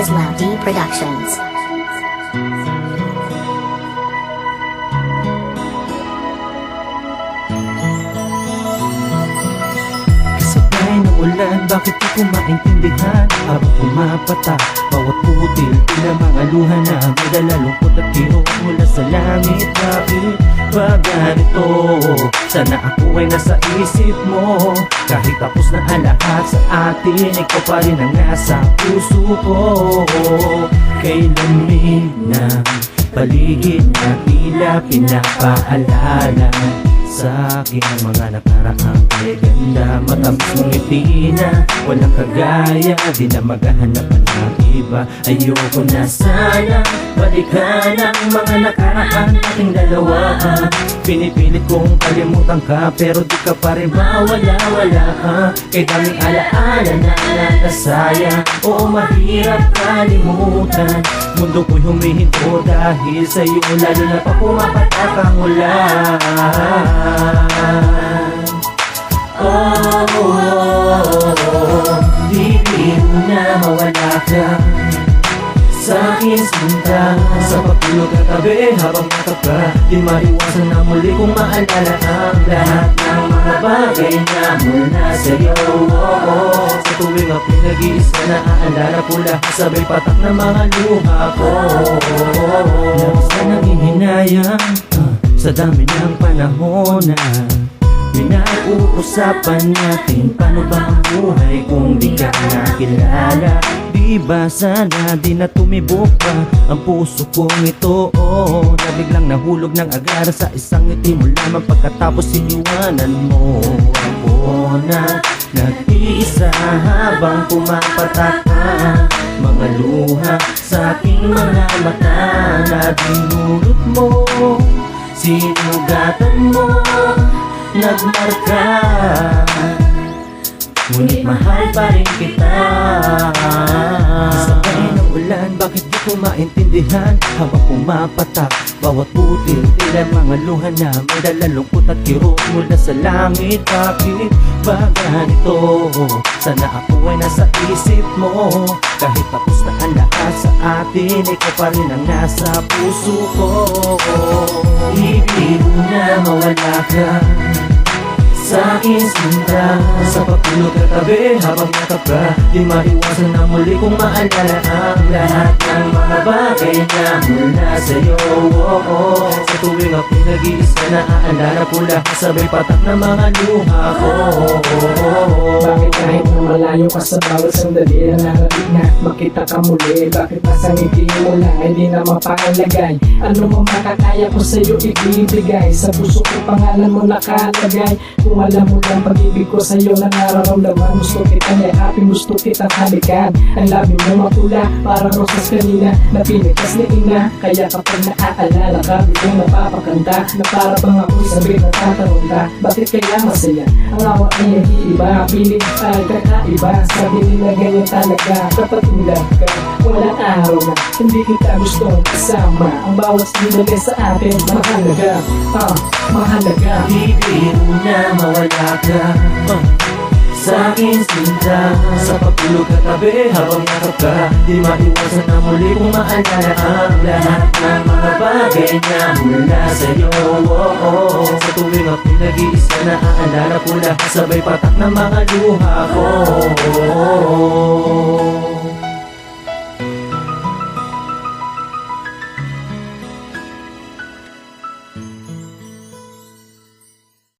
Islam D Productions. Kasabay ng ulan, bakit di ko maintindihan? Habang pumapatak, bawat putil, tila mga luha na may dala lungkot at kirot mula sa langit. Bakit ba ganito? Sana ako ay nasa isip mo. Kahit tapos na ang lahat sa atin, ikaw pa rin ang nasa puso ko. Kay lamig ng paligid na tila pinapaalala sa akin ang mga nakaraang may ganda. Matapos mong ngiti na walang kagaya, di na maghahanap ng iba. Ayoko na sana balikan ang mga nakaraan nating dalawa. Pinipilit kong kalimutan ka, pero di ka pa rin mawala-wala ka. Kay daming alaala na nakasayang, oo mahirap kalimutan. Mundo ko'y humihinto dahil sa'yo, lalo na pa pumapatak ang ulan. Di mo na mawala ka sa akin sinta. Sa pagtulog at tabi habang nakapa, di maiwasan na muli kong maalala ang lahat ng mga bagay na mula sa'yo. Sa tuwing ako'y nag-iisa, naaalala ko lahat, sabay patak ng mga luha ko. Labis na nangihinayang sa dami ng panahon na pinag-uusapan natin. Paano ba ang buhay kung di ka nakilala? Di ba sana di na tumibok pa ang puso kong ito? Na biglang nahulog ng agara sa isang ngiti mo lamang, pagkatapos iniwanan mo ako na nag-iisa habang pumapatak ang mga luha sa aking mga mata. Na dinulot mo, sinugatan mo, nagmarka, ngunit mahal pa rin kita. Sabay ng ulan, bakit di ko maintindihan? Habang pumapatak, bawat putil, tila mga luha na may dala lungkot at kirot mula sa langit. Bakit ba ganito? Sana ako ay nasa isip mo. Kahit tapos na ang lahat sa atin, ikaw pa rin ang nasa puso ko. Hindi mo na mawala ka sa akin sinta. Sa pagtulog at tabi habang nakapa, di maiwasan na muli kong maalala ang lahat ng mga bagay na mula sa'yo. Sa tuwing ako'y nag-iisa, naaalala ko lahat, sabay patak ng mga luha ko. Bakit kahit na malayo ka sa bawat sandali, nangarapin na makita ka muli? Bakit nasa ngiti mo lang ay di na mapaalagay? Ano mo makakaya ko sa'yo ibibigay? Sa puso ko pangalan mo nakalagay. Kung alam mo lang pag-ibig ko sa'yo na nararamdaman, gusto kita yakapin, gusto kita halikan. Ang labi mo mapula, parang rosas kanina na pinitas ni ina. Kaya kapag naaalala ka, biglang napapakanta na para bang ako'y sabi na tatanong ka, bakit kaya masaya? Ang awa ay nag-iiba, piling ay kakaiba. Sabi nila ganyan talaga kapag inlove ka. Walang araw na hindi kita gustong kasama. Ang bawat sinilagay sa atin mahalaga, mahalaga. Hindi mo na mawala ka sa akin sinta. Sa pagtulog at tabi habang nakapa, di maiwasan na muli kong maalala ang lahat ng mga bagay na mula sa'yo. Sa tuwing ako'y nag-iisa, naaalala ko lahat, sabay patak ng mga luha ko.